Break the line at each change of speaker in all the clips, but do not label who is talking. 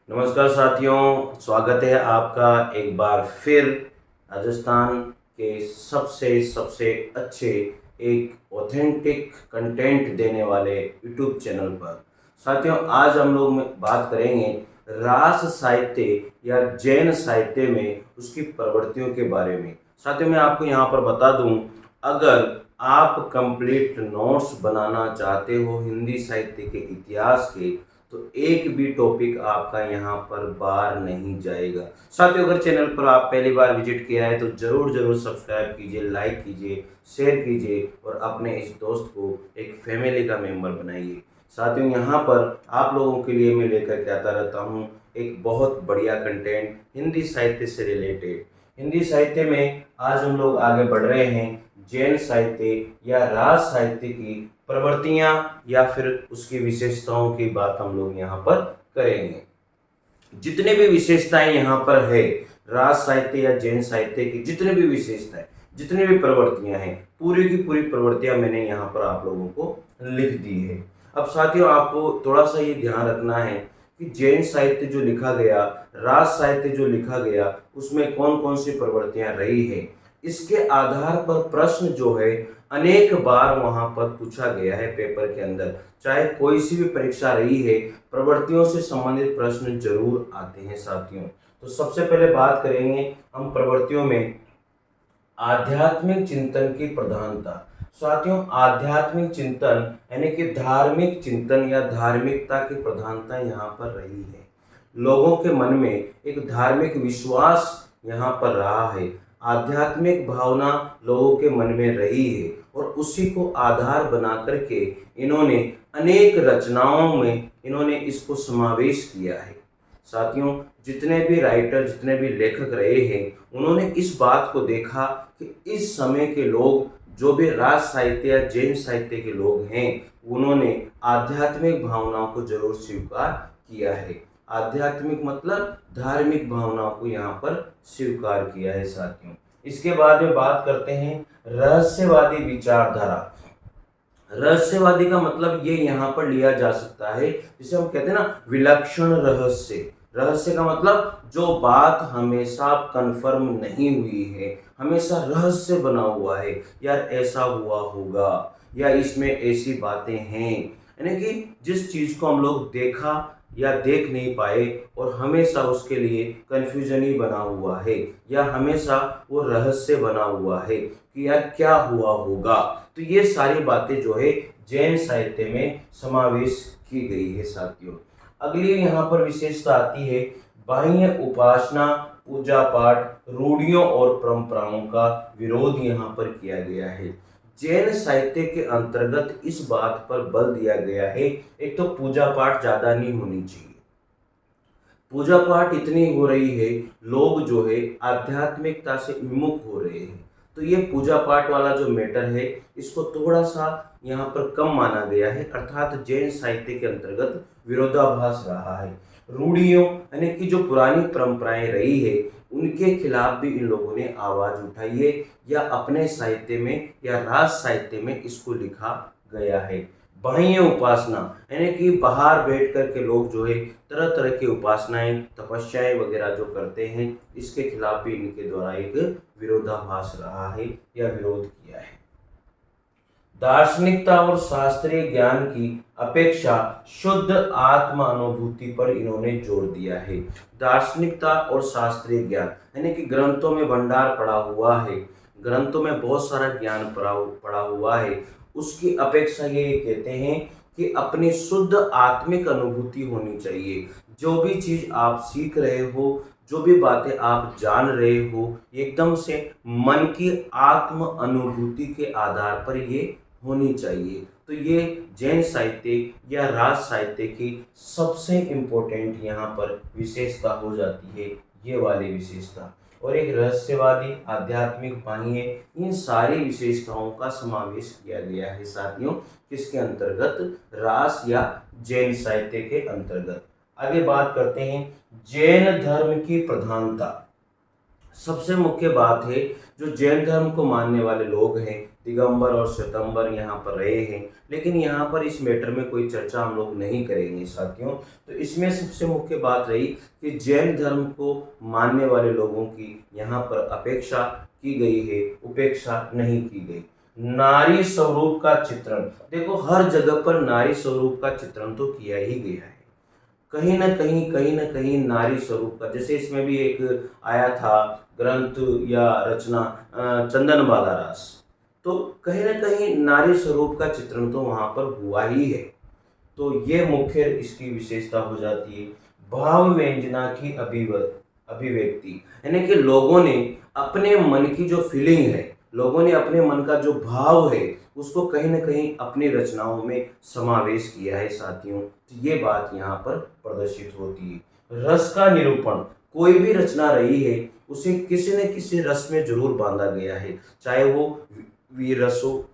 नमस्कार साथियों, स्वागत है आपका एक बार फिर राजस्थान के सबसे सबसे अच्छे एक ऑथेंटिक कंटेंट देने वाले यूट्यूब चैनल पर। साथियों, आज हम लोग बात करेंगे रास साहित्य या जैन साहित्य में उसकी प्रवृत्तियों के बारे में। साथियों, मैं आपको यहाँ पर बता दूँ, अगर आप कंप्लीट नोट्स बनाना चाहते हो हिंदी साहित्य के इतिहास के, तो एक भी टॉपिक आपका यहाँ पर बाहर नहीं जाएगा। साथियों, अगर चैनल पर आप पहली बार विजिट किया है तो जरूर जरूर सब्सक्राइब कीजिए, लाइक कीजिए, शेयर कीजिए और अपने इस दोस्त को एक फैमिली का मेंबर बनाइए। साथियों, यहाँ पर आप लोगों के लिए मैं लेकर के आता रहता हूँ एक बहुत बढ़िया कंटेंट हिंदी साहित्य से रिलेटेड। हिंदी साहित्य में आज हम लोग आगे बढ़ रहे हैं जैन साहित्य या राज साहित्य की प्रवृत्तियां या फिर उसकी विशेषताओं की बात हम लोग यहाँ पर करेंगे। जितने भी विशेषताएं यहाँ पर है, राज साहित्य या जैन साहित्य की जितने भी विशेषताएं, जितनी भी प्रवृत्तियां हैं, पूरी की पूरी प्रवृत्तियां मैंने यहाँ पर आप लोगों को लिख दी है। अब साथियों, आपको थोड़ा सा ये ध्यान रखना है कि जैन साहित्य जो लिखा गया, राज साहित्य जो लिखा गया, उसमें कौन कौन सी प्रवृत्तियां रही है, इसके आधार पर प्रश्न जो है अनेक बार वहां पर पूछा गया है पेपर के अंदर। चाहे कोई सी भी परीक्षा रही है, प्रवृत्तियों से संबंधित प्रश्न जरूर आते हैं साथियों। तो सबसे पहले बात करेंगे हम प्रवृत्तियों में आध्यात्मिक चिंतन की प्रधानता। साथियों, आध्यात्मिक चिंतन यानी कि धार्मिक चिंतन या धार्मिकता की प्रधानता यहाँ पर रही है। लोगों के मन में एक धार्मिक विश्वास यहाँ पर रहा है, आध्यात्मिक भावना लोगों के मन में रही है और उसी को आधार बना करके इन्होंने अनेक रचनाओं में इन्होंने इसको समावेश किया है। साथियों, जितने भी राइटर, जितने भी लेखक रहे हैं, उन्होंने इस बात को देखा कि इस समय के लोग, जो भी राज साहित्य या जैन साहित्य के लोग हैं, उन्होंने आध्यात्मिक भावनाओं को जरूर स्वीकार किया है। आध्यात्मिक मतलब धार्मिक भावनाओं को यहाँ पर स्वीकार किया है साथियों। इसके बाद में बात करते हैं रहस्यवादी विचारधारा। रहस्यवादी का मतलब ये यहाँ पर लिया जा सकता है, जिसे हम कहते हैं ना विलक्षण रहस्य। रहस्य का मतलब जो बात हमेशा कंफर्म नहीं हुई है, हमेशा रहस्य बना हुआ है, यार ऐसा हुआ होगा या इसमें ऐसी बातें हैं, यानी कि जिस चीज को हम लोग देखा या देख नहीं पाए और हमेशा उसके लिए कंफ्यूजन ही बना हुआ है या हमेशा वो रहस्य बना हुआ है कि यार क्या हुआ होगा। तो ये सारी बातें जो है जैन साहित्य में समावेश की गई है साथियों। अगली यहाँ पर विशेषता आती है बाह्य उपासना, पूजा पाठ, रूढ़ियों और परंपराओं का विरोध यहाँ पर किया गया है। जैन साहित्य के अंतर्गत इस बात पर बल दिया गया है, एक तो पूजा पाठ ज्यादा नहीं होनी चाहिए। पूजा पाठ इतनी हो रही है, लोग जो है आध्यात्मिकता से विमुख हो रहे हैं, तो ये पूजा पाठ वाला जो मैटर है, इसको थोड़ा सा यहाँ पर कम माना गया है, अर्थात जैन साहित्य के अंतर्गत विरोधाभास रहा है। रूढ़ियों यानी कि जो पुरानी परंपराएं रही है, उनके खिलाफ भी इन लोगों ने आवाज उठाई है या अपने साहित्य में या राज साहित्य में इसको लिखा गया है। बाह्य उपासना यानी कि बाहर बैठ कर के लोग जो है तरह तरह की उपासनाएं, तपस्याएं वगैरह जो करते हैं, इसके खिलाफ भी इनके द्वारा एक विरोधाभास रहा है या विरोध किया है। दार्शनिकता और शास्त्रीय ज्ञान की अपेक्षा शुद्ध आत्म अनुभूति पर इन्होंने जोर दिया है। दार्शनिकता और शास्त्रीय ज्ञान यानी कि ग्रंथों में भंडार पड़ा हुआ है, ग्रंथों में बहुत सारा ज्ञान पड़ा हुआ है, उसकी अपेक्षा ये कहते हैं कि अपनी शुद्ध आत्मिक अनुभूति होनी चाहिए। जो भी चीज आप सीख रहे हो, जो भी बातें आप जान रहे हो, एकदम से मन की आत्म अनुभूति के आधार पर ये होनी चाहिए। तो ये जैन साहित्य या राज साहित्य की सबसे इम्पोर्टेंट यहाँ पर विशेषता हो जाती है, ये वाली विशेषता। और एक रहस्यवादी, आध्यात्मिक, बाह्य, इन सारी विशेषताओं का समावेश किया गया है साथियों, किसके अंतर्गत? रास या जैन साहित्य के अंतर्गत। आगे बात करते हैं जैन धर्म की प्रधानता। सबसे मुख्य बात है, जो जैन धर्म को मानने वाले लोग हैं, दिगंबर और श्वेतंबर यहाँ पर रहे हैं, लेकिन यहाँ पर इस मैटर में कोई चर्चा हम लोग नहीं करेंगे साथियों। तो इसमें सबसे मुख्य बात रही कि जैन धर्म को मानने वाले लोगों की यहाँ पर अपेक्षा की गई है, उपेक्षा नहीं की गई। नारी स्वरूप का चित्रण, देखो हर जगह पर नारी स्वरूप का चित्रण तो किया ही गया है, कहीं ना कहीं नारी स्वरूप का, जैसे इसमें भी एक आया था ग्रंथ या रचना चंदन बाला रास, तो कहीं ना कहीं नारी स्वरूप का चित्रण तो वहां पर हुआ ही है। तो ये मुख्य इसकी विशेषता हो जाती है। भाव व्यंजना की अभिव्यक्ति, यानी कि लोगों ने अपने मन की जो फीलिंग है, लोगों ने अपने मन का जो भाव है, उसको कहीं ना कहीं अपनी रचनाओं में समावेश किया है साथियों। तो ये बात यहाँ पर प्रदर्शित होती है। रस का निरूपण, कोई भी रचना रही है उसे किसी न किसी रस में जरूर बांधा गया है, चाहे वो वीर रस हो,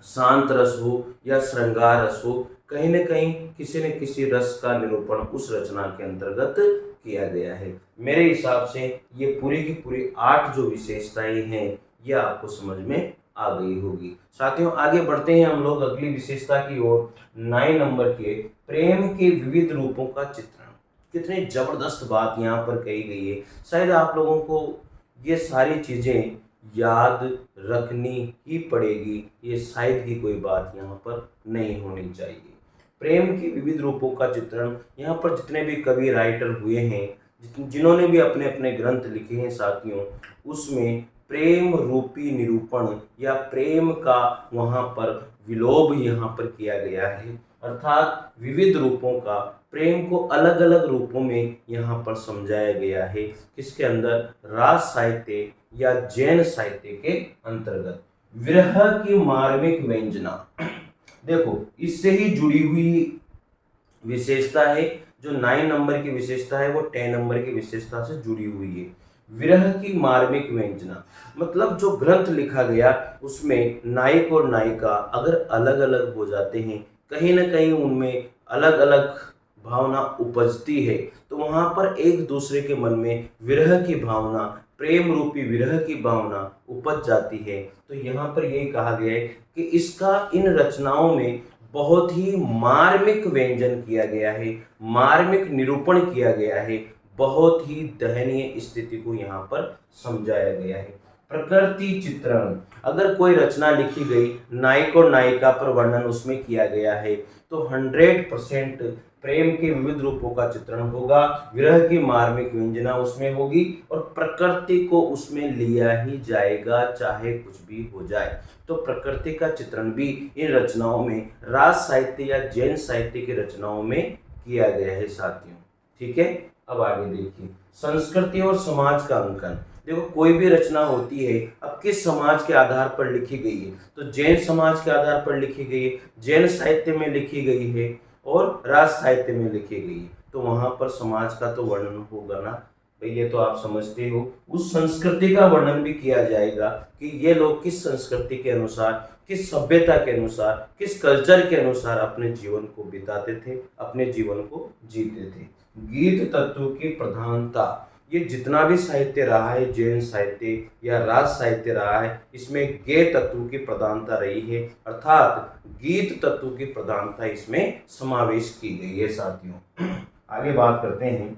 शांत रस हो या श्रृंगार रस हो, कहीं न कहीं किसी न किसी रस का निरूपण उस रचना के अंतर्गत किया गया है। मेरे हिसाब से ये पूरी की पूरी 8 जो विशेषताएं हैं ये आपको समझ में आ गई होगी। साथियों आगे बढ़ते हैं हम लोग अगली विशेषता की ओर। 9 नंबर के प्रेम के विविध रूपों का चित्रण। कितनी जबरदस्त बात यहाँ पर कही गई है। शायद आप लोगों को ये सारी चीजें याद रखनी ही पड़ेगी, ये शायद की कोई बात यहाँ पर नहीं होनी चाहिए। प्रेम के विविध रूपों का चित्रण, यहाँ पर जितने भी कवि राइटर हुए हैं, जिन्होंने भी अपने अपने ग्रंथ लिखे हैं साथियों, उसमें प्रेम रूपी निरूपण या प्रेम का वहाँ पर विलोप यहाँ पर किया गया है, अर्थात विविध रूपों का, प्रेम को अलग अलग रूपों में यहाँ पर समझाया गया है। किसके अंदर? रास साहित्य या जैन साहित्य के अंतर्गत। विरह की मार्मिक व्यंजना, देखो इससे ही जुड़ी हुई विशेषता है। जो 9 नंबर की विशेषता है वो 10 नंबर की विशेषता से जुड़ी हुई है। विरह की मार्मिक व्यंजना, मतलब जो ग्रंथ लिखा गया उसमें नायक और नायिका अगर अलग अलग हो जाते हैं, कहीं ना कहीं उनमें अलग अलग भावना उपजती है, तो वहां पर एक दूसरे के मन में विरह की भावना, प्रेम रूपी विरह की भावना उपज जाती है। तो यहाँ पर यही कहा गया है कि इसका इन रचनाओं में बहुत ही मार्मिक व्यंजन किया गया है, मार्मिक निरूपण किया गया है, बहुत ही दयनीय स्थिति को यहाँ पर समझाया गया है। प्रकृति चित्रण, अगर कोई रचना लिखी गई, नायक और नायिका पर वर्णन उसमें किया गया है, तो 100% प्रेम के विविध रूपों का चित्रण होगा, विरह की मार्मिक व्यंजना उसमें होगी और प्रकृति को उसमें लिया ही जाएगा, चाहे कुछ भी हो जाए। तो प्रकृति का चित्रण भी इन रचनाओं में, रास साहित्य या जैन साहित्य की रचनाओं में किया गया है साथियों। ठीक है, अब आगे देखिए संस्कृति और समाज का अंकन। देखो कोई भी रचना होती है, अब किस समाज के आधार पर लिखी गई है, तो जैन समाज के आधार पर लिखी गई है, जैन साहित्य में लिखी गई है और राज साहित्य में लिखी गई है, तो वहां पर समाज का तो वर्णन होगा ना भाई, ये तो आप समझते हो। उस संस्कृति का वर्णन भी किया जाएगा कि ये लोग किस संस्कृति के अनुसार, किस सभ्यता के अनुसार, किस कल्चर के अनुसार अपने जीवन को बिताते थे, अपने जीवन को जीते थे। गीत तत्व की प्रधानता, ये जितना भी साहित्य रहा है, जैन साहित्य या राज साहित्य रहा है, इसमें गे तत्व की प्रधानता रही है, अर्थात गीत तत्व की प्रधानता इसमें समावेश की गई है साथियों। आगे बात करते हैं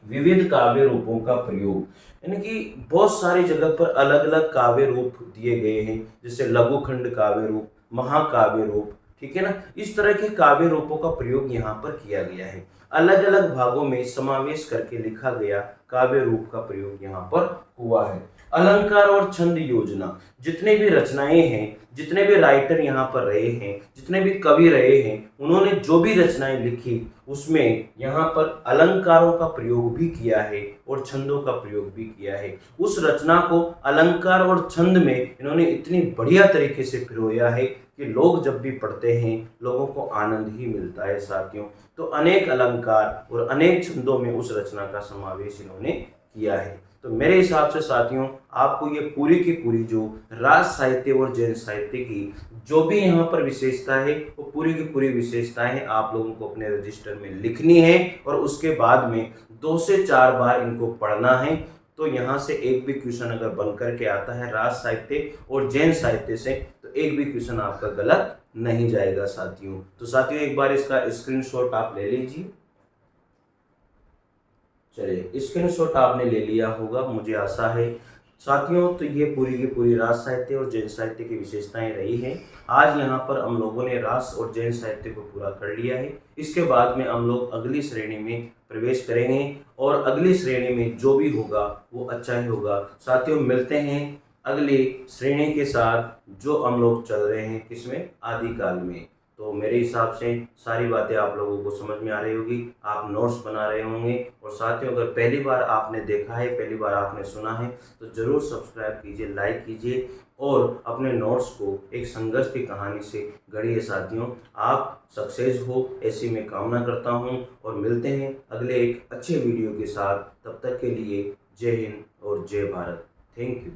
विविध काव्य रूपों का प्रयोग, यानी कि बहुत सारी जगह पर अलग अलग काव्य रूप दिए गए हैं, जैसे लघुखंड काव्य रूप, महाकाव्य रूप, ठीक है ना। इस तरह के काव्य रूपों का प्रयोग यहाँ पर किया गया है, अलग अलग भागों में समावेश करके लिखा गया काव्य रूप का प्रयोग यहाँ पर हुआ है। अलंकार और छंद योजना, जितने भी रचनाएं हैं, जितने भी राइटर यहाँ पर रहे हैं, जितने भी कवि रहे हैं, उन्होंने जो भी रचनाएं लिखी उसमें यहाँ पर अलंकारों का प्रयोग भी किया है और छंदों का प्रयोग भी किया है। उस रचना को अलंकार और छंद में इन्होंने इतनी बढ़िया तरीके से पिरोया है कि लोग जब भी पढ़ते हैं लोगों को आनंद ही मिलता है साथियों। तो अनेक अलंकार और अनेक छंदों में उस रचना का समावेश इन्होंने किया है। तो मेरे हिसाब से साथियों आपको ये पूरी की पूरी जो राज साहित्य और जैन साहित्य की जो भी यहाँ पर विशेषता है, वो पूरी की पूरी विशेषताएं आप लोगों को अपने रजिस्टर में लिखनी है और उसके बाद में 2 से 4 बार इनको पढ़ना है। तो यहाँ से एक भी क्वेश्चन अगर बन करके आता है राज साहित्य और जैन साहित्य से, तो एक भी क्वेश्चन आपका गलत नहीं जाएगा साथियों। तो साथियों एक बार इसका स्क्रीनशॉट आप ले लीजिए। चलिए स्क्रीनशॉट आपने ले लिया होगा मुझे आशा है साथियों। तो ये पूरी की पूरी राज साहित्य और जैन साहित्य की विशेषताएं रही हैं। आज यहाँ पर हम लोगों ने राज और जैन साहित्य को पूरा कर लिया है। इसके बाद में हम लोग अगली श्रेणी में प्रवेश करेंगे और अगली श्रेणी में जो भी होगा वो अच्छा ही होगा। साथियों मिलते हैं अगली श्रेणी के साथ जो हम लोग चल रहे हैं किसमें, आदिकाल में। तो मेरे हिसाब से सारी बातें आप लोगों को समझ में आ रही होगी, आप नोट्स बना रहे होंगे। और साथियों अगर पहली बार आपने देखा है, पहली बार आपने सुना है, तो ज़रूर सब्सक्राइब कीजिए, लाइक कीजिए और अपने नोट्स को एक संघर्ष की कहानी से गढ़िए साथियों। आप सक्सेस हो ऐसी मैं कामना करता हूँ और मिलते हैं अगले एक अच्छे वीडियो के साथ। तब तक के लिए जय हिंद और जय भारत। Thank you.